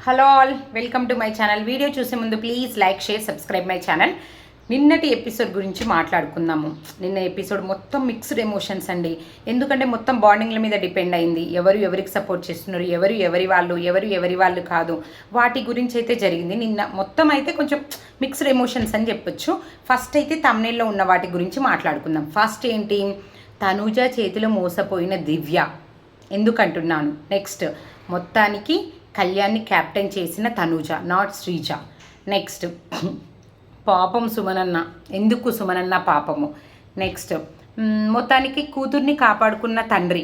Hello all, welcome to my channel. Video చూసే ముందు please like, share, subscribe my channel. నిన్నటి episode గురించి మాట్లాడుకుందాము. నిన్న ఎపిసోడ్ మొత్తం మిక్స్డ్ ఎమోషన్స్ అండి. ఎందుకంటే మొత్తం బాండింగ్ల మీద డిపెండ్ అయింది. ఎవరు ఎవరికి సపోర్ట్ చేస్తున్నారు, ఎవరు ఎవరి వాళ్ళు కాదు, వాటి గురించి అయితే జరిగింది. నిన్న మొత్తం అయితే కొంచెం మిక్స్డ్ ఎమోషన్స్ అని చెప్పొచ్చు. ఫస్ట్ అయితే తమ్నెల్లో ఉన్న వాటి గురించి మాట్లాడుకుందాం. ఫస్ట్ ఏంటి, తనూజ చేతిలో మోసపోయిన దివ్య ఎందుకంటున్నాను. నెక్స్ట్ మొత్తానికి కళ్యాణ్ని క్యాప్టెన్ చేసిన తనూజ, నాట్ శ్రీజ. నెక్స్ట్ పాపం సుమనన్న, ఎందుకు సుమనన్న పాపము. నెక్స్ట్ మొత్తానికి కూతుర్ని కాపాడుకున్న తండ్రి,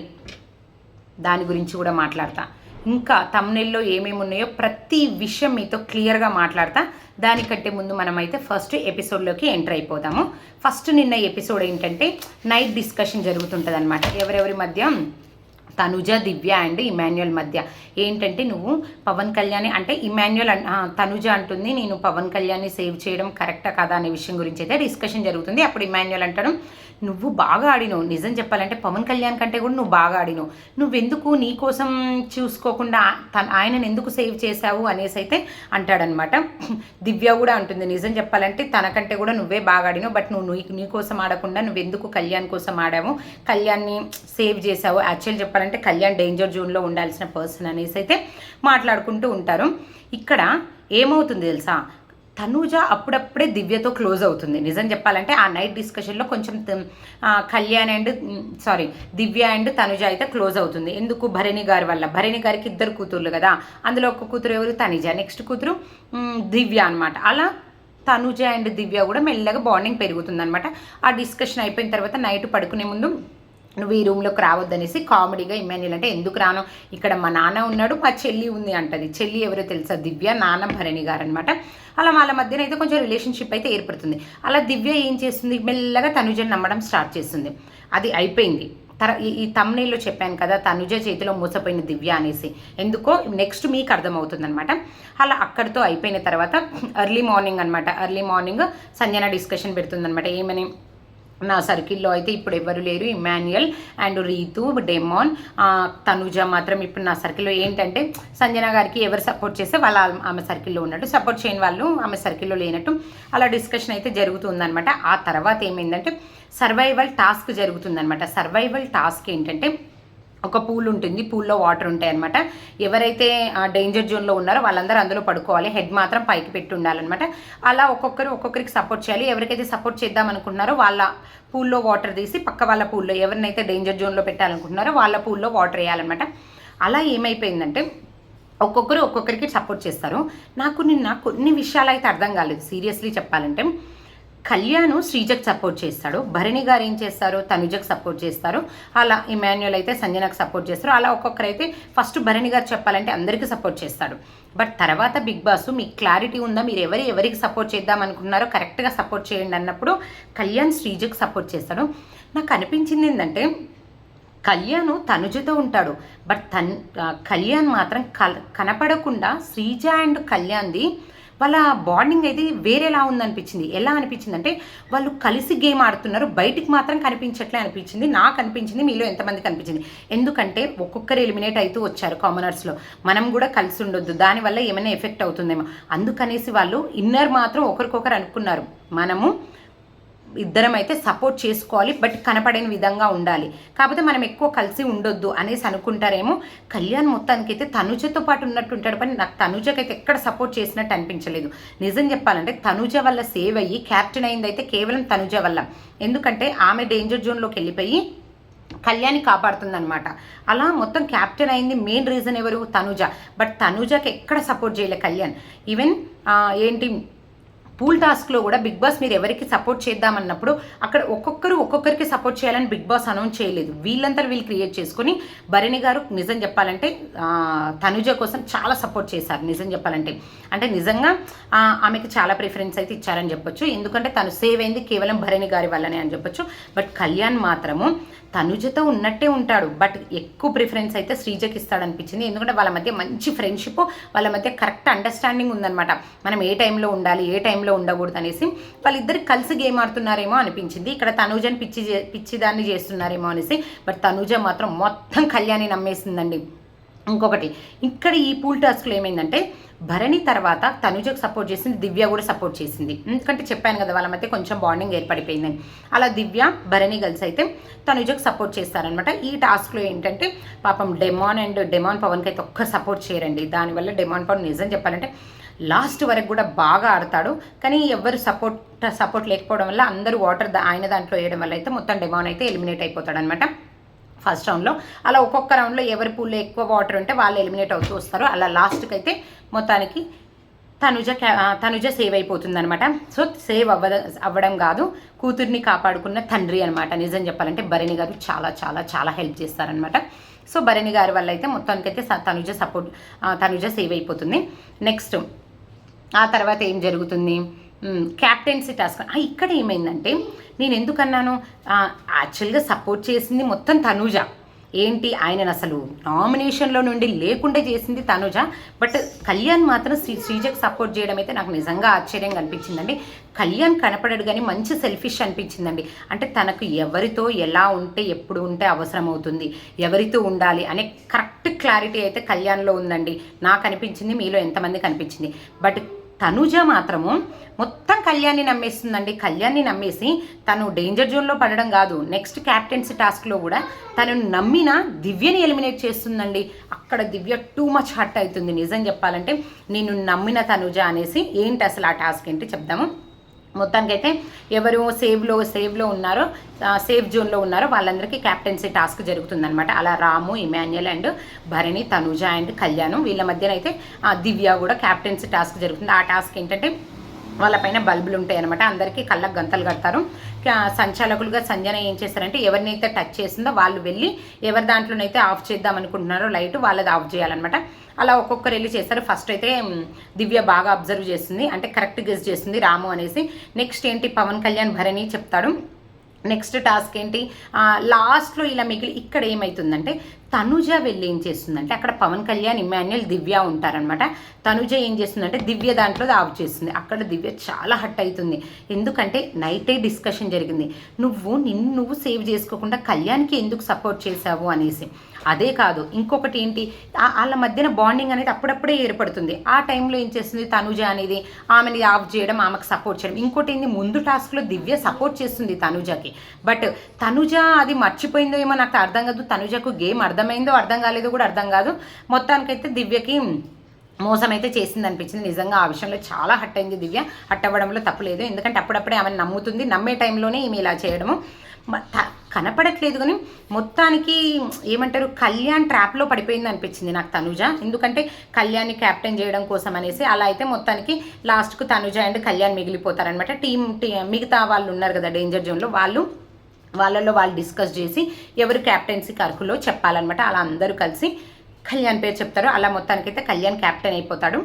దాని గురించి కూడా మాట్లాడతా. ఇంకా తమ్నెల్లో ఏమేమి ఉన్నాయో ప్రతి విషయం మీతో క్లియర్గా మాట్లాడతా. దానికంటే ముందు మనమైతే ఫస్ట్ ఎపిసోడ్లోకి ఎంటర్ అయిపోదాము. ఫస్ట్ నిన్న ఎపిసోడ్ ఏంటంటే నైట్ డిస్కషన్ జరుగుతుంటుంది అనమాట. ఎవరెవరి మధ్య, తనుజ, దివ్య అండ్ ఇమాన్యుయల్ మధ్య. ఏంటంటే నువ్వు పవన్ కళ్యాణ్ అంటే ఇమాన్యుయల్ తనుజ అంటుంది, నేను పవన్ కళ్యాణ్ని సేవ్ చేయడం కరెక్టా కదా అనే విషయం గురించి అయితే డిస్కషన్ జరుగుతుంది. అప్పుడు ఇమాన్యుయల్ అంటాడు, నువ్వు బాగా ఆడినావు, నిజం చెప్పాలంటే పవన్ కళ్యాణ్ కంటే కూడా నువ్వు బాగా ఆడినావు, నువ్వెందుకు నీ కోసం చూసుకోకుండా ఆయనను ఎందుకు సేవ్ చేశావు అనేసి అయితే అంటాడనమాట. దివ్య కూడా అంటుంది, నిజం చెప్పాలంటే తనకంటే కూడా నువ్వే బాగా ఆడినావు, బట్ నువ్వు నీ కోసం ఆడకుండా నువ్వెందుకు కళ్యాణ్ కోసం ఆడావు, కళ్యాణ్ని సేవ్ చేశావు, యాక్చువల్ చెప్పాలంటే కళ్యాణ్ డేంజర్ జోన్లో ఉండాల్సిన పర్సన్ అనేసి అయితే మాట్లాడుకుంటూ ఉంటారు. ఇక్కడ ఏమవుతుంది తెలుసా, తనూజ అప్పుడప్పుడే దివ్యతో క్లోజ్ అవుతుంది. నిజం చెప్పాలంటే ఆ నైట్ డిస్కషన్లో కొంచెం దివ్య అండ్ తనుజ అయితే క్లోజ్ అవుతుంది. ఎందుకు, భరణి గారి వల్ల. భరణి గారికి ఇద్దరు కూతుర్లు కదా, అందులో ఒక కూతురు ఎవరు, తనిజ, నెక్స్ట్ కూతురు దివ్య అనమాట. అలా తనుజ అండ్ దివ్య కూడా మెల్లగా బాండింగ్ పెరుగుతుంది అనమాట. ఆ డిస్కషన్ అయిపోయిన తర్వాత నైట్ పడుకునే ముందు నువ్వు ఈ రూమ్లోకి రావద్దనేసి కామెడీగా ఇమాన్యుయల్ అంటే, ఎందుకు రాను, ఇక్కడ మా నాన్న ఉన్నాడు, మా చెల్లి ఉంది అంటది. చెల్లి ఎవరో తెలుసా, దివ్య, నాన్న భరణి గారు అనమాట. అలా వాళ్ళ మధ్యన అయితే కొంచెం రిలేషన్షిప్ అయితే ఏర్పడుతుంది. అలా దివ్య ఏం చేస్తుంది, మెల్లగా తనుజని నమ్మడం స్టార్ట్ చేస్తుంది. అది అయిపోయింది. ఈ తమ్నెల్లో చెప్పాను కదా, తనుజ చేతిలో మోసపోయిన దివ్య అనేసి, ఎందుకో నెక్స్ట్ మీకు అర్థమవుతుంది అనమాట. అలా అక్కడితో అయిపోయిన తర్వాత ఎర్లీ మార్నింగ్ సంజన డిస్కషన్ పెడుతుంది అనమాట. ఏమని, నా సర్కిల్లో అయితే ఇప్పుడు ఎవరు లేరు, ఇమాన్యుయల్ అండ్ రీతు, డెమాన్, తనుజ మాత్రం ఇప్పుడు నా సర్కిల్లో. ఏంటంటే సంజన గారికి ఎవరు సపోర్ట్ చేస్తే వాళ్ళు ఆమె సర్కిల్లో ఉన్నట్టు, సపోర్ట్ చేయని వాళ్ళు ఆమె సర్కిల్లో లేనట్టు అలా డిస్కషన్ అయితే జరుగుతుందనమాట. ఆ తర్వాత ఏమైందంటే సర్వైవల్ టాస్క్ జరుగుతుందనమాట. సర్వైవల్ టాస్క్ ఏంటంటే ఒక పూల్ ఉంటుంది, పూల్లో వాటర్ ఉంటాయి అనమాట. ఎవరైతే డేంజర్ జోన్లో ఉన్నారో వాళ్ళందరూ అందులో పడుకోవాలి, హెడ్ మాత్రం పైకి పెట్టి ఉండాలన్నమాట. అలా ఒక్కొక్కరికి సపోర్ట్ చేయాలి. ఎవరికైతే సపోర్ట్ చేద్దాం అనుకుంటున్నారో వాళ్ళ పూల్లో వాటర్ తీసి పక్క వాళ్ళ పూల్లో, ఎవరినైతే డేంజర్ జోన్లో పెట్టాలనుకుంటున్నారో వాళ్ళ పూల్లో వాటర్ వేయాలన్నమాట. అలా ఏమైపోయిందంటే ఒక్కొక్కరికి సపోర్ట్ చేస్తారు. నాకు నిన్న కొన్ని విషయాలు అయితే అర్థం కాలేదు సీరియస్లీ చెప్పాలంటే. కళ్యాణ్ శ్రీజకు సపోర్ట్ చేస్తాడు, భరణి గారు ఏం చేస్తారు, తనుజకు సపోర్ట్ చేస్తారు, అలా ఇమాన్యుయల్ అయితే సంజనకు సపోర్ట్ చేస్తారు. అలా ఒక్కొక్కరైతే ఫస్ట్ భరణి గారు చెప్పాలంటే అందరికీ సపోర్ట్ చేస్తాడు. బట్ తర్వాత బిగ్ బాస్ మీకు క్లారిటీ ఉందా, మీరు ఎవరికి సపోర్ట్ చేద్దాం అనుకున్నారో కరెక్ట్గా సపోర్ట్ చేయండి అన్నప్పుడు కళ్యాణ్ శ్రీజకు సపోర్ట్ చేస్తాడు. నాకు అనిపించింది ఏంటంటే కళ్యాణ్ తనుజతో ఉంటాడు, బట్ కళ్యాణ్ మాత్రం కనపడకుండా శ్రీజ అండ్ కళ్యాణ్ది వాళ్ళ బాండింగ్ అయితే వేరేలా ఉందనిపించింది. ఎలా అనిపించింది అంటే వాళ్ళు కలిసి గేమ్ ఆడుతున్నారు, బయటికి మాత్రం కనిపించట్లే అనిపించింది. నాకు అనిపించింది, మీలో ఎంతమందికి అనిపించింది. ఎందుకంటే ఒక్కొక్కరు ఎలిమినేట్ అవుతూ వచ్చారు కామనర్స్లో, మనం కూడా కలిసి ఉండొద్దు, దానివల్ల ఏమైనా ఎఫెక్ట్ అవుతుందేమో అందుకనేసి వాళ్ళు ఇన్నర్ మాత్రం ఒకరికొకరు అనుకున్నారు, మనము ఇద్దరం అయితే సపోర్ట్ చేసుకోవాలి, బట్ కనపడని విధంగా ఉండాలి, కాకపోతే మనం ఎక్కువ కలిసి ఉండొద్దు అనేసి అనుకుంటారేమో. కళ్యాణ్ మొత్తానికైతే తనుజతో పాటు ఉన్నట్టు ఉంటాడు, కానీ నాకు తనుజకైతే ఎక్కడ సపోర్ట్ చేసినట్టు అనిపించలేదు. నిజం చెప్పాలంటే తనుజ వల్ల సేవ్ అయ్యి క్యాప్టెన్ అయింది అయితే కేవలం తనుజ వల్ల. ఎందుకంటే ఆమె డేంజర్ జోన్లోకి వెళ్ళిపోయి కళ్యాణ్ని కాపాడుతుందనమాట. అలా మొత్తం క్యాప్టెన్ అయింది మెయిన్ రీజన్ ఎవరు, తనుజ. బట్ తనుజకి ఎక్కడ సపోర్ట్ చేయలే కళ్యాణ్. ఈవెన్ ఏంటి పూల్ టాస్క్లో కూడా బిగ్ బాస్ మీరు ఎవరికి సపోర్ట్ చేద్దామన్నప్పుడు అక్కడ ఒక్కొక్కరికి సపోర్ట్ చేయాలని బిగ్ బాస్ అనౌన్స్ చేయలేదు. వీళ్ళంతా వీళ్ళు క్రియేట్ చేసుకొని భరణి గారు నిజం చెప్పాలంటే తనుజ కోసం చాలా సపోర్ట్ చేశారు. నిజం చెప్పాలంటే అంటే నిజంగా ఆమెకి చాలా ప్రిఫరెన్స్ అయితే ఇచ్చారని చెప్పొచ్చు. ఎందుకంటే తను సేవ్ అయింది కేవలం భరణి గారి వల్లనే అని చెప్పొచ్చు. బట్ కళ్యాణ్ మాత్రము తనుజతో ఉన్నట్టే ఉంటాడు, బట్ ఎక్కువ ప్రిఫరెన్స్ అయితే శ్రీజకి ఇస్తాడనిపించింది. ఎందుకంటే వాళ్ళ మధ్య మంచి ఫ్రెండ్షిప్, వాళ్ళ మధ్య కరెక్ట్ అండర్స్టాండింగ్ ఉందన్నమాట. మనం ఏ టైంలో ఉండాలి, ఏ టైంలో ఉండకూడదు అనేసి వాళ్ళిద్దరికి కలిసి గేమ్ ఆడుతున్నారేమో అనిపించింది. ఇక్కడ తనుజని పిచ్చిదాన్ని చేస్తున్నారేమో అనేసి, బట్ తనుజ మాత్రం మొత్తం కళ్యాణి నమ్మేసిందండి. ఇంకొకటి ఇక్కడ ఈ పూల్ టాస్క్లో ఏమైందంటే భరణి తర్వాత తనుజకు సపోర్ట్ చేసింది, దివ్య కూడా సపోర్ట్ చేసింది. ఎందుకంటే చెప్పాను కదా వాళ్ళ మధ్య కొంచెం బాండింగ్ ఏర్పడిపోయిందని. అలా దివ్య భరణి కలిసి అయితే తనుజకు సపోర్ట్ చేస్తారనమాట. ఈ టాస్క్లో ఏంటంటే పాపం డెమాన్ పవన్కి అయితే ఒక్క సపోర్ట్ చేయరండి. దానివల్ల డెమాన్ పవన్ నిజం చెప్పాలంటే లాస్ట్ వరకు కూడా బాగా ఆడతాడు, కానీ ఎవరు సపోర్ట్ లేకపోవడం వల్ల అందరూ వాటర్ ఆయన దాంట్లో వేయడం వల్ల అయితే మొత్తం డెమాన్ అయితే ఎలిమినేట్ అయిపోతాడు అనమాట ఫస్ట్ రౌండ్లో. అలా ఒక్కొక్క రౌండ్లో ఎవరి పూల్లో ఎక్కువ వాటర్ ఉంటే వాళ్ళు ఎలిమినేట్ అవుతూ వస్తారు. అలా లాస్ట్కి అయితే మొత్తానికి తనుజ సేవ్ అయిపోతుంది అనమాట. సో సేవ్ అవ్వడం కాదు, కూతుర్ని కాపాడుకున్న తండ్రి అనమాట. నిజం చెప్పాలంటే భరణి గారు చాలా చాలా చాలా హెల్ప్ చేస్తారనమాట. సో భరణి గారి వల్ల అయితే మొత్తానికైతే తనుజ సేవ్ అయిపోతుంది. నెక్స్ట్ ఆ తర్వాత ఏం జరుగుతుంది, క్యాప్టెన్సీ టాస్క్. ఇక్కడ ఏమైందంటే నేను ఎందుకన్నాను, యాక్చువల్గా సపోర్ట్ చేసింది మొత్తం తనుజ. ఏంటి ఆయనను అసలు నామినేషన్లో నుండి లేకుండా చేసింది తనుజ. బట్ కళ్యాణ్ మాత్రం శ్రీజకు సపోర్ట్ చేయడం అయితే నాకు నిజంగా ఆశ్చర్యంగా అనిపించిందండి. కళ్యాణ్ కనపడడు కానీ మంచి సెల్ఫిష్ అనిపించిందండి. అంటే తనకు ఎవరితో ఎలా ఉంటే ఎప్పుడు ఉంటే అవసరం అవుతుంది, ఎవరితో ఉండాలి అనే కరెక్ట్ క్లారిటీ అయితే కళ్యాణ్లో ఉందండి. నాకు అనిపించింది, మీలో ఎంతమంది కనిపించింది. బట్ తనుజ మాత్రము మొత్తం కళ్యాణ్ని నమ్మేస్తుందండి. కళ్యాణ్ని నమ్మేసి తను డేంజర్ జోన్లో పడడం కాదు, నెక్స్ట్ క్యాప్టెన్సీ టాస్క్లో కూడా తను నమ్మిన దివ్యని ఎలిమినేట్ చేస్తుందండి. అక్కడ దివ్య టూ మచ్ హర్ట్ అవుతుంది. నిజం చెప్పాలంటే నేను నమ్మిన తనుజ అనేసి. ఏంటి అసలు ఆ టాస్క్ ఏంటి చెప్దాము. మొత్తానికైతే ఎవరు సేవ్లో ఉన్నారో, సేఫ్ జోన్లో ఉన్నారో వాళ్ళందరికీ క్యాప్టెన్సీ టాస్క్ జరుగుతుందనమాట. అలా రాము, ఇమాన్యుయల్ అండ్ భరణి, తనుజ అండ్ కళ్యాణ్ వీళ్ళ మధ్యనైతే దివ్య కూడా క్యాప్టెన్సీ టాస్క్ జరుగుతుంది. ఆ టాస్క్ ఏంటంటే వాళ్ళపైన బల్బులు ఉంటాయి అనమాట. అందరికీ కళ్ళకు గంతలు కడతారు. సంచాలకులుగా సంజన ఏం చేస్తారంటే ఎవరినైతే టచ్ చేసిందో వాళ్ళు వెళ్ళి ఎవరి దాంట్లోనైతే ఆఫ్ చేద్దాం అనుకుంటున్నారో లైట్ వాళ్ళది ఆఫ్ చేయాలన్నమాట. అలా ఒక్కొక్కరు వెళ్ళి చేస్తారు. ఫస్ట్ అయితే దివ్య బాగా అబ్జర్వ్ చేస్తుంది, అంటే కరెక్ట్ గెస్ చేస్తుంది రాము అనేసి. నెక్స్ట్ ఏంటి, పవన్ కళ్యాణ్ భరణి చెప్తాడు. నెక్స్ట్ టాస్క్ ఏంటి, లాస్ట్లో ఇలా మిగిలి ఇక్కడ ఏమవుతుందంటే తనుజ వెళ్ళి ఏం చేస్తుందంటే అక్కడ పవన్ కళ్యాణ్, ఇమాన్యుయల్, దివ్య ఉంటారనమాట. తనుజ ఏం చేస్తుందంటే దివ్య దాంట్లో ఆఫ్ చేస్తుంది. అక్కడ దివ్య చాలా హట్ అవుతుంది. ఎందుకంటే నైటే డిస్కషన్ జరిగింది, నువ్వు సేవ్ చేసుకోకుండా కళ్యాణ్కి ఎందుకు సపోర్ట్ చేశావు అనేసి. అదే కాదు, ఇంకొకటి ఏంటి, వాళ్ళ మధ్యన బాండింగ్ అనేది అప్పుడప్పుడే ఏర్పడుతుంది. ఆ టైంలో ఏం చేస్తుంది తనుజ అనేది ఆమెని ఆఫ్ చేయడం, ఆమెకు సపోర్ట్ చేయడం. ఇంకోటి ఏంటి, ముందు టాస్క్లో దివ్య సపోర్ట్ చేస్తుంది తనుజకి, బట్ తనుజ అది మర్చిపోయిందో ఏమో నాకు అర్థం కాదు. తనుజకు గేమ్ అర్థమైందో అర్థం కాలేదో కూడా అర్థం కాదు. మొత్తానికైతే దివ్యకి మోసం అయితే చేసింది అనిపించింది. నిజంగా ఆ విషయంలో చాలా హట్ అయింది దివ్య. హట్ అవ్వడంలో తప్పులేదు, ఎందుకంటే అప్పుడప్పుడే ఆమెను నమ్ముతుంది. నమ్మే టైంలోనే ఈమె ఇలా చేయడము కనపడట్లేదు. కానీ మొత్తానికి ఏమంటారు, కళ్యాణ్ ట్రాప్లో పడిపోయింది అనిపించింది నాకు తనుజ. ఎందుకంటే కళ్యాణ్ని క్యాప్టెన్ చేయడం కోసం అనేసి. అలా అయితే మొత్తానికి లాస్ట్కు తనుజ అండ్ కళ్యాణ్ మిగిలిపోతారనమాట. మిగతా వాళ్ళు ఉన్నారు కదా డేంజర్ జోన్లో, వాళ్ళల్లో వాళ్ళు డిస్కస్ చేసి ఎవరు క్యాప్టెన్సీకి అర్హులో చెప్పాలన్నమాట. అలా అందరూ కలిసి కళ్యాణ్ పేరు చెప్తారు. అలా మొత్తానికైతే కళ్యాణ్ క్యాప్టెన్ అయిపోతాడు.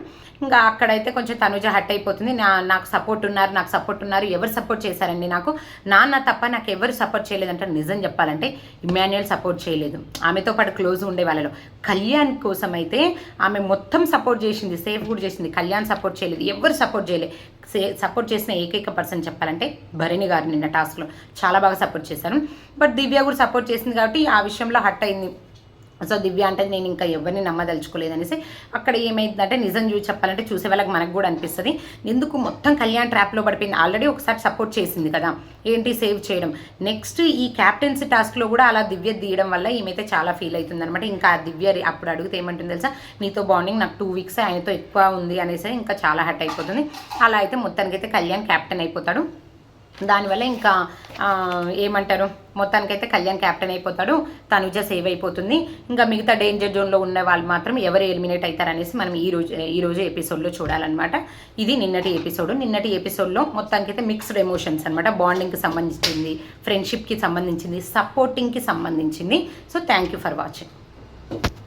ఇంకా అక్కడైతే కొంచెం తనుజ హట్ అయిపోతుంది. నాకు సపోర్ట్ ఉన్నారు, ఎవరు సపోర్ట్ చేశారండి నాకు, నాన్న తప్ప నాకు ఎవరు సపోర్ట్ చేయలేదంటే. నిజం చెప్పాలంటే ఇమాన్యుయల్ సపోర్ట్ చేయలేదు, ఆమెతో పాటు క్లోజ్ ఉండే వాళ్ళలో. కళ్యాణ్ కోసం అయితే ఆమె మొత్తం సపోర్ట్ చేసింది, సేఫ్ కూడా చేసింది. కళ్యాణ్ సపోర్ట్ చేయలేదు, ఎవరు సపోర్ట్ చేయలేదు. సపోర్ట్ చేసిన ఏకైక పర్సన్ చెప్పాలంటే భరణి గారు నిన్న టాస్క్లో చాలా బాగా సపోర్ట్ చేశారు. బట్ దివ్య కూడా సపోర్ట్ చేసింది కాబట్టి ఆ విషయంలో హట్ అయింది. సో దివ్య అంటే నేను ఇంకా ఎవరిని నమ్మదలుచుకోలేదనేసి. అక్కడ ఏమైందంటే నిజం చెప్పాలంటే చూసే వాళ్ళకి మనకు కూడా అనిపిస్తుంది, ఎందుకు మొత్తం కళ్యాణ్ ట్రాప్లో పడిపోయింది. ఆల్రెడీ ఒకసారి సపోర్ట్ చేసింది కదా, ఏంటి సేవ్ చేయడం. నెక్స్ట్ ఈ క్యాప్టెన్సీ టాస్క్లో కూడా అలా దివ్య తీయడం వల్ల ఈమెతే చాలా ఫీల్ అవుతుంది అనమాట. ఇంకా దివ్య అప్పుడు అడిగితే ఏమంటుంది తెలుసా, మీతో బాండింగ్ నాకు 2 వీక్స్ ఆయనతో ఎక్కువ ఉంది అనేసి ఇంకా చాలా హట్ అయిపోతుంది. అలా అయితే మొత్తానికైతే కళ్యాణ్ క్యాప్టెన్ అయిపోతాడు. దానివల్ల ఇంకా ఏమంటారు, మొత్తానికైతే కళ్యాణ్ క్యాప్టెన్ అయిపోతాడు, తనుజ సేవ్ అయిపోతుంది. ఇంకా మిగతా డేంజర్ జోన్లో ఉన్న వాళ్ళు మాత్రం ఎవరు ఎలిమినేట్ అవుతారనేసి మనం ఈరోజు ఎపిసోడ్లో చూడాలన్నమాట. ఇది నిన్నటి ఎపిసోడ్లో మొత్తానికైతే మిక్స్డ్ ఎమోషన్స్ అనమాట. బాండింగ్కి సంబంధించింది, ఫ్రెండ్షిప్కి సంబంధించింది, సపోర్టింగ్కి సంబంధించింది. So thank you for watching.